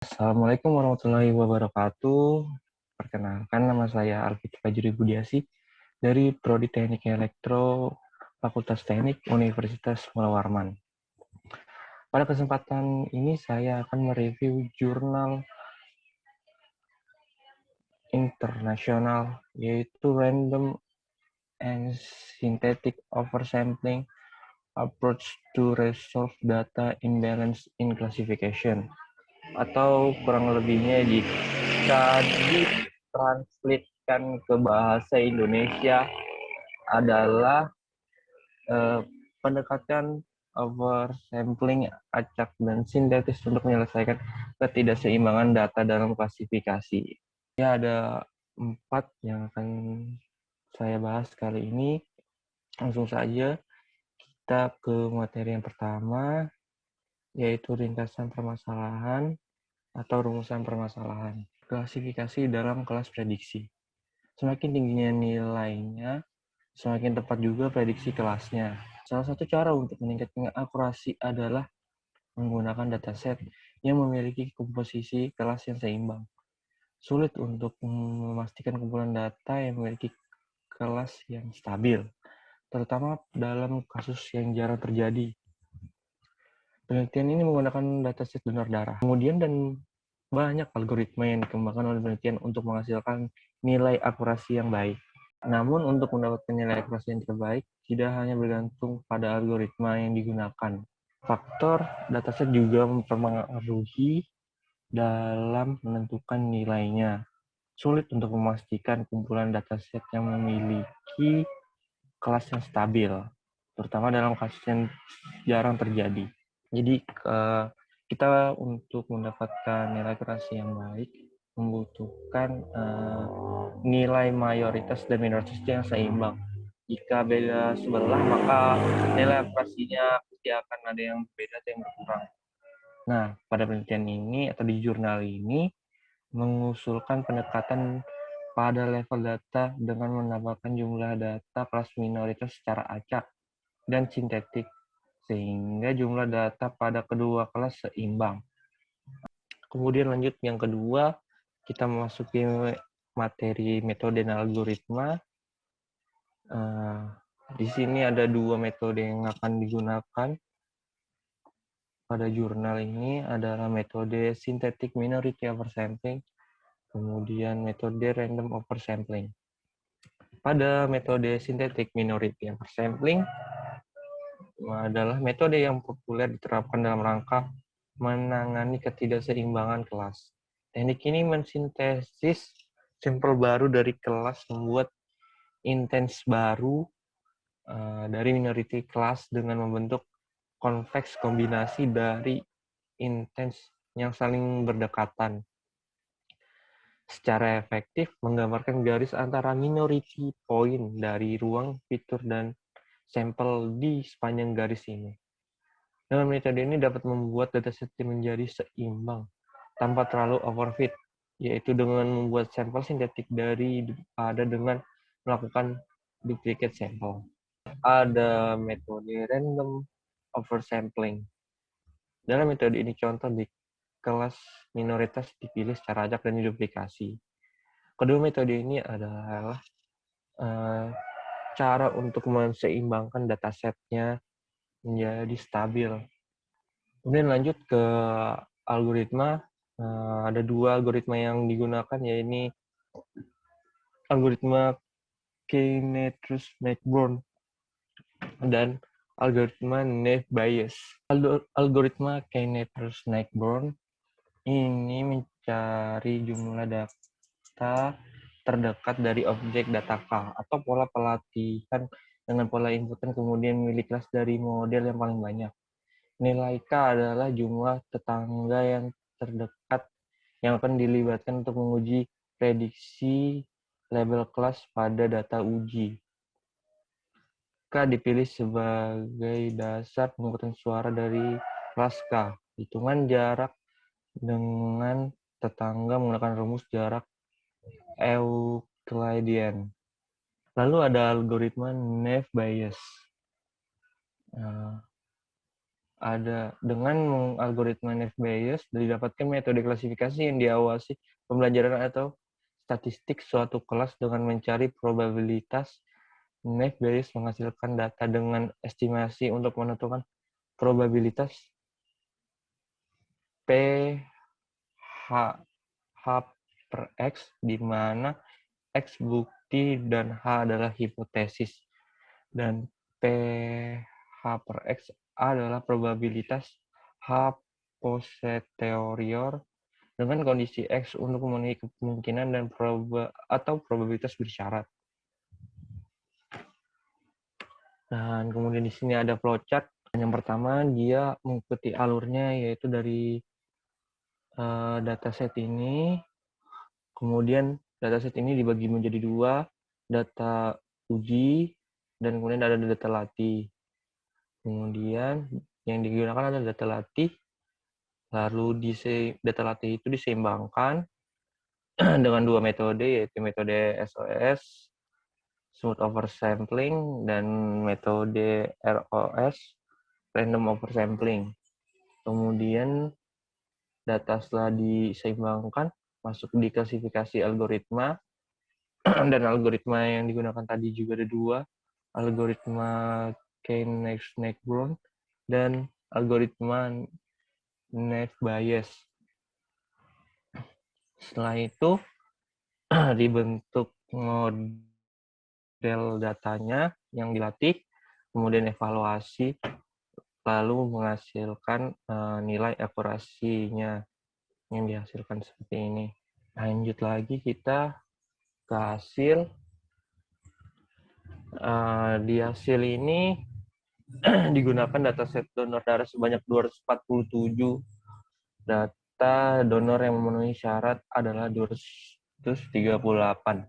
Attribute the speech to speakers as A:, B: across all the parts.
A: Assalamualaikum warahmatullahi wabarakatuh. Perkenalkan, nama saya Alfit Fajri Budiasi dari Prodi Teknik Elektro Fakultas Teknik Universitas Mula Warman. Pada kesempatan ini saya akan mereview jurnal internasional yaitu Random and Synthetic Oversampling Approach to Resolve Data Imbalance in Classification, atau kurang lebihnya jika ditranslatekan ke bahasa Indonesia adalah pendekatan oversampling, acak, dan sintetis untuk menyelesaikan ketidakseimbangan data dalam klasifikasi. Ya, ada 4 yang akan saya bahas kali ini. Langsung saja kita ke materi yang pertama, yaitu ringkasan permasalahan atau rumusan permasalahan. Klasifikasi dalam kelas prediksi. Semakin tingginya nilainya, semakin tepat juga prediksi kelasnya. Salah satu cara untuk meningkatkan akurasi adalah menggunakan dataset yang memiliki komposisi kelas yang seimbang. Sulit untuk memastikan kumpulan data yang memiliki kelas yang stabil, terutama dalam kasus yang jarang terjadi. Penelitian ini menggunakan dataset donor darah. Kemudian banyak algoritma yang dikembangkan oleh penelitian untuk menghasilkan nilai akurasi yang baik. Namun untuk mendapatkan nilai akurasi yang terbaik, tidak hanya bergantung pada algoritma yang digunakan. Faktor dataset juga mempengaruhi dalam menentukan nilainya. Sulit untuk memastikan kumpulan dataset yang memiliki kelas yang stabil, terutama dalam kasus yang jarang terjadi. Jadi kita untuk mendapatkan nilai akurasi yang baik membutuhkan nilai mayoritas dan minoritas yang seimbang. Jika beda sebelah, maka nilai akurasinya pasti akan ada yang berbeda atau yang berkurang. Nah, pada penelitian ini atau di jurnal ini mengusulkan pendekatan pada level data dengan menambahkan jumlah data kelas minoritas secara acak dan sintetik, sehingga jumlah data pada kedua kelas seimbang. Kemudian lanjut yang kedua, kita memasuki materi metode dan algoritma. Di sini ada 2 metode yang akan digunakan pada jurnal ini, adalah metode synthetic minority oversampling, kemudian metode random oversampling. Pada metode synthetic minority oversampling adalah metode yang populer diterapkan dalam rangka menangani ketidakseimbangan kelas. Teknik ini mensintesis sampel baru dari kelas, membuat intens baru dari minority kelas dengan membentuk konveks kombinasi dari intens yang saling berdekatan. Secara efektif menggambarkan garis antara minority point dari ruang fitur dan sampel di sepanjang garis ini. Dengan metode ini dapat membuat dataset menjadi seimbang tanpa terlalu overfit, yaitu dengan membuat sampel sintetik daripada dengan melakukan duplicate sampel. Ada metode random oversampling. Dalam metode ini contoh di kelas minoritas dipilih secara acak dan diduplikasi. Kedua metode ini adalah cara untuk menseimbangkan datasetnya menjadi stabil. Kemudian lanjut ke algoritma. Ada 2 algoritma yang digunakan, yaitu algoritma Knapp-Trace-Mackborn dan algoritma Naive Bayes. Algoritma Knapp-Trace-Mackborn ini mencari jumlah data terdekat dari objek data K atau pola pelatihan dengan pola input dan kemudian memilih kelas dari model yang paling banyak. Nilai K adalah jumlah tetangga yang terdekat yang akan dilibatkan untuk menguji prediksi label kelas pada data uji. K dipilih sebagai dasar pemungutan suara dari kelas K. Hitungan jarak dengan tetangga menggunakan rumus jarak Euclidean. Lalu ada algoritma Naive Bayes. ada dengan algoritma Naive Bayes didapatkan metode klasifikasi yang diawasi pembelajaran atau statistik suatu kelas dengan mencari probabilitas. Naive Bayes menghasilkan data dengan estimasi untuk menentukan probabilitas P H per X, di mana X bukti dan H adalah hipotesis. Dan PH per X adalah probabilitas H posterior dengan kondisi X untuk memenuhi kemungkinan dan probabilitas bersyarat. Dan kemudian di sini ada flowchart. Yang pertama, dia mengikuti alurnya, yaitu dari dataset ini. Kemudian dataset ini dibagi menjadi dua, data uji, dan kemudian ada data latih. Kemudian yang digunakan adalah data latih. Lalu data latih itu diseimbangkan dengan dua metode, yaitu metode SOS, smooth oversampling, dan metode ROS, random oversampling. Kemudian data setelah diseimbangkan masuk di klasifikasi algoritma, dan algoritma yang digunakan tadi juga ada dua, algoritma Keynes-Negbron dan algoritma Naive Bayes. Setelah itu dibentuk model datanya yang dilatih, kemudian evaluasi, lalu menghasilkan nilai akurasinya yang dihasilkan seperti ini. Lanjut lagi kita ke hasil. Di hasil ini digunakan dataset donor darah sebanyak 247. Data donor yang memenuhi syarat adalah 238.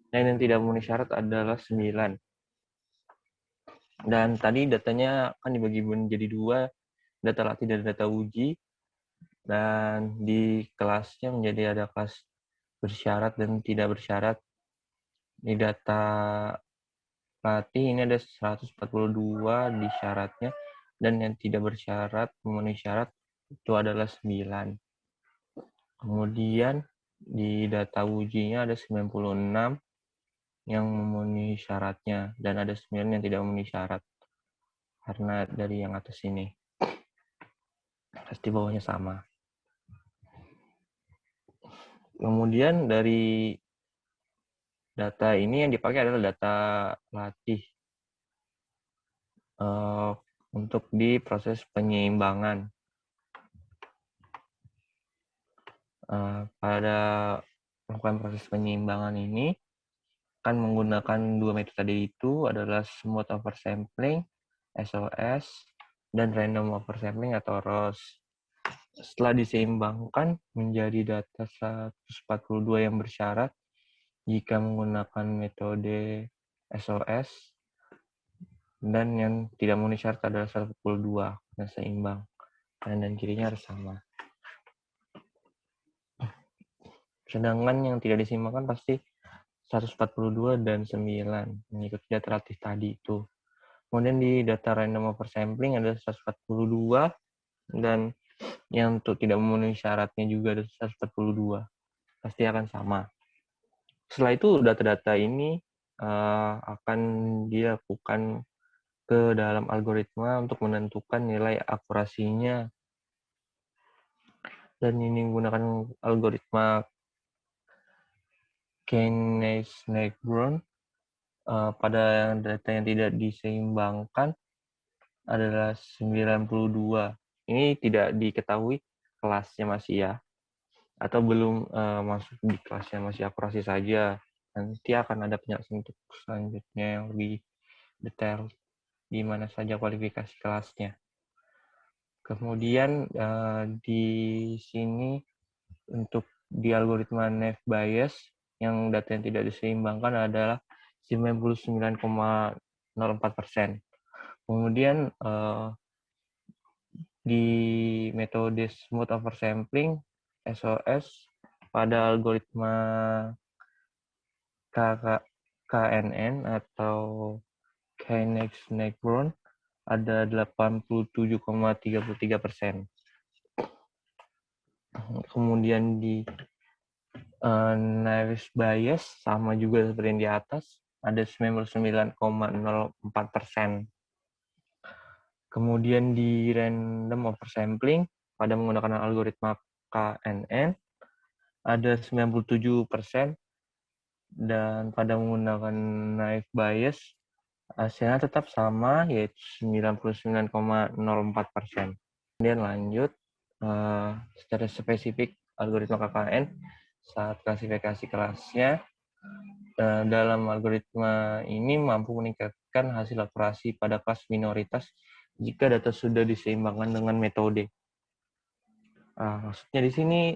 A: Dan yang tidak memenuhi syarat adalah 9. Dan tadi datanya akan dibagi menjadi dua, data latih dan data uji. Dan di kelasnya menjadi ada kelas bersyarat dan tidak bersyarat. Di data latih ini ada 142 di syaratnya, dan yang tidak bersyarat memenuhi syarat itu adalah 9. Kemudian di data ujinya ada 96 yang memenuhi syaratnya, dan ada 9 yang tidak memenuhi syarat. Karena dari yang atas ini, pasti bawahnya sama. Kemudian dari data ini yang dipakai adalah data latih untuk di proses penyeimbangan. Pada melakukan proses penyeimbangan ini akan menggunakan dua metode tadi, itu adalah smooth oversampling SOS dan random oversampling atau ROS. Setelah diseimbangkan menjadi data 142 yang bersyarat jika menggunakan metode SOS, dan yang tidak memenuhi syarat adalah 142 dan seimbang. Kanan dan kirinya harus sama. Sedangkan yang tidak diseimbangkan pasti 142 dan 9 mengikuti data latih tadi itu. Kemudian di data random oversampling ada 142, dan yang untuk tidak memenuhi syaratnya juga ada 142. Pasti akan sama. Setelah itu data-data ini akan dilakukan ke dalam algoritma untuk menentukan nilai akurasinya. Dan ini menggunakan algoritma Keynes-Negbron. Pada data yang tidak diseimbangkan adalah 92. Ini tidak diketahui kelasnya masih ya, atau belum masuk di kelasnya, masih akurasi saja. Nanti akan ada penjelasan untuk selanjutnya yang lebih detail di mana saja kualifikasi kelasnya. Kemudian di sini untuk di algoritma Naive Bayes yang data yang tidak diseimbangkan adalah 99,04%. Kemudian di metode smooth oversampling SOS pada algoritma KNN atau Keynes-Negbron ada 87,33%. Kemudian di naive bias sama juga seperti yang di atas, ada 99,04%. Kemudian di random oversampling pada menggunakan algoritma KNN ada 97%, dan pada menggunakan naive bias hasilnya tetap sama, yaitu 99,04%. Kemudian lanjut, secara spesifik algoritma KKN saat klasifikasi kelasnya, dalam algoritma ini mampu meningkatkan hasil akurasi pada kelas minoritas jika data sudah diseimbangkan dengan metode. Maksudnya di sini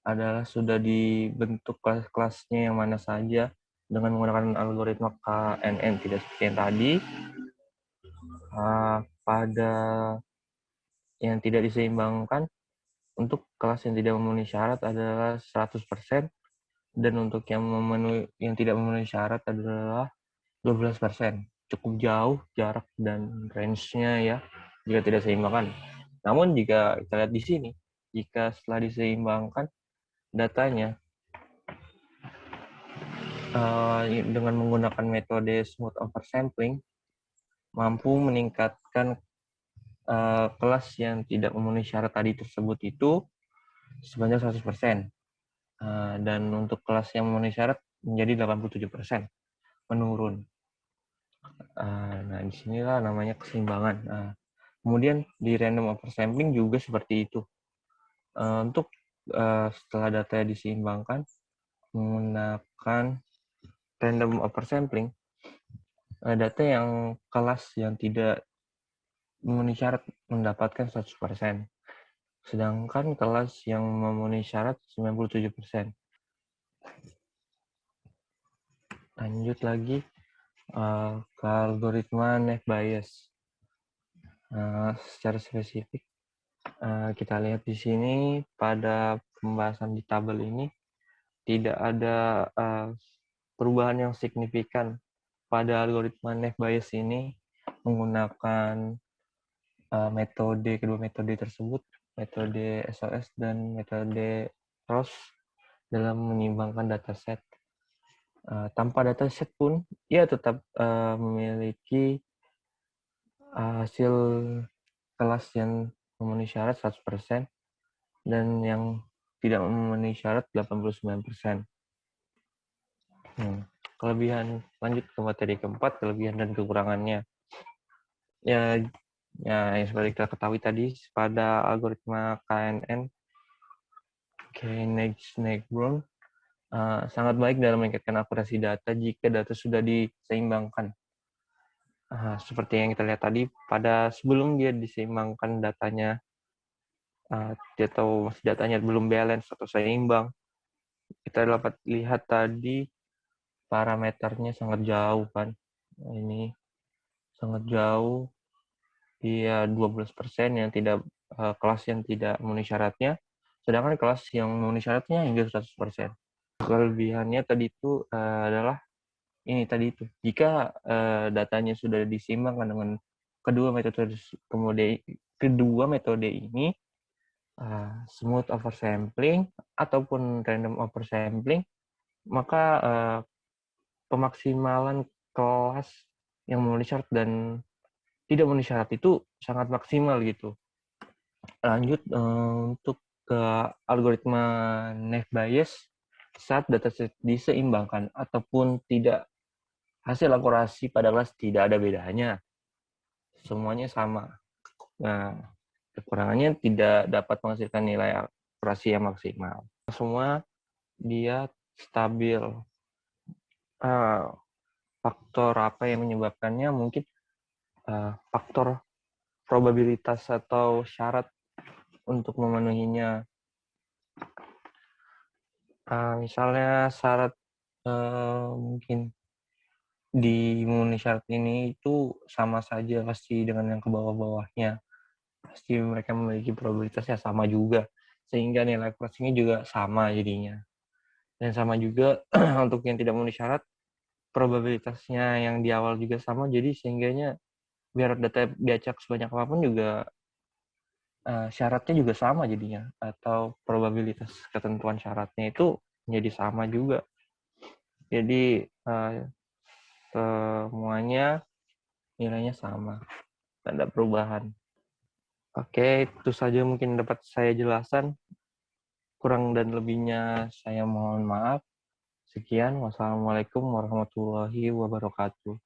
A: adalah sudah dibentuk kelas-kelasnya yang mana saja dengan menggunakan algoritma KNN, tidak seperti yang tadi. Pada yang tidak diseimbangkan, untuk kelas yang tidak memenuhi syarat adalah 100%, dan untuk yang tidak memenuhi syarat adalah 12%. Cukup jauh jarak dan range-nya ya, jika tidak seimbangkan. Namun jika kita lihat di sini, jika setelah diseimbangkan datanya dengan menggunakan metode smooth oversampling, mampu meningkatkan kelas yang tidak memenuhi syarat tadi tersebut itu sebanyak 100%. Dan untuk kelas yang memenuhi syarat menjadi 87%, menurun. Nah, disinilah namanya keseimbangan. Kemudian di random oversampling juga seperti itu. Untuk setelah data diseimbangkan menggunakan random oversampling, data yang kelas yang tidak memenuhi syarat mendapatkan 100%. Sedangkan kelas yang memenuhi syarat 97%. Lanjut lagi ke algoritma naive bias. Secara spesifik, kita lihat di sini pada pembahasan di tabel ini tidak ada perubahan yang signifikan pada algoritma naive bias ini menggunakan kedua metode tersebut, metode SOS dan metode ROS, dalam menyimbangkan dataset. Tanpa dataset pun, ia tetap memiliki hasil kelas yang memenuhi syarat 100%, dan yang tidak memenuhi syarat 89%. Kelebihan, lanjut ke materi keempat, kelebihan dan kekurangannya. Ya, yang seperti kita ketahui tadi, pada algoritma KNN, Koenig-Snellgrund, sangat baik dalam meningkatkan akurasi data jika data sudah diseimbangkan. Seperti yang kita lihat tadi, pada sebelum dia diseimbangkan datanya, atau masih datanya belum balance atau seimbang, kita dapat lihat tadi parameternya sangat jauh kan. Ini sangat jauh, dia 12% yang tidak kelas yang tidak memenuhi syaratnya, sedangkan kelas yang memenuhi syaratnya hingga 100%. Kelebihannya tadi itu adalah ini tadi itu. Jika datanya sudah diseimbangkan dengan kedua metode ini, smooth oversampling ataupun random oversampling, maka pemaksimalan kelas yang memenuhi syarat dan tidak memenuhi syarat itu sangat maksimal gitu. Lanjut untuk ke algoritma naive bias, saat dataset diseimbangkan ataupun tidak, hasil akurasi pada kelas tidak ada bedanya. Semuanya sama. Nah, kekurangannya tidak dapat menghasilkan nilai akurasi yang maksimal. Semua dia stabil. Faktor apa yang menyebabkannya? Mungkin faktor probabilitas atau syarat untuk memenuhinya. Misalnya syarat mungkin di memenuhi syarat ini itu sama saja pasti dengan yang ke bawah-bawahnya. Pasti mereka memiliki probabilitasnya sama juga, sehingga nilai akurasinya juga sama jadinya. Dan sama juga untuk yang tidak memenuhi syarat, probabilitasnya yang di awal juga sama, jadi sehingganya biar data diacak sebanyak apapun juga syaratnya juga sama jadinya, atau probabilitas ketentuan syaratnya itu menjadi sama juga. Jadi semuanya nilainya sama, tidak ada perubahan. Oke, itu saja mungkin dapat saya jelaskan. Kurang dan lebihnya saya mohon maaf. Sekian, wassalamualaikum warahmatullahi wabarakatuh.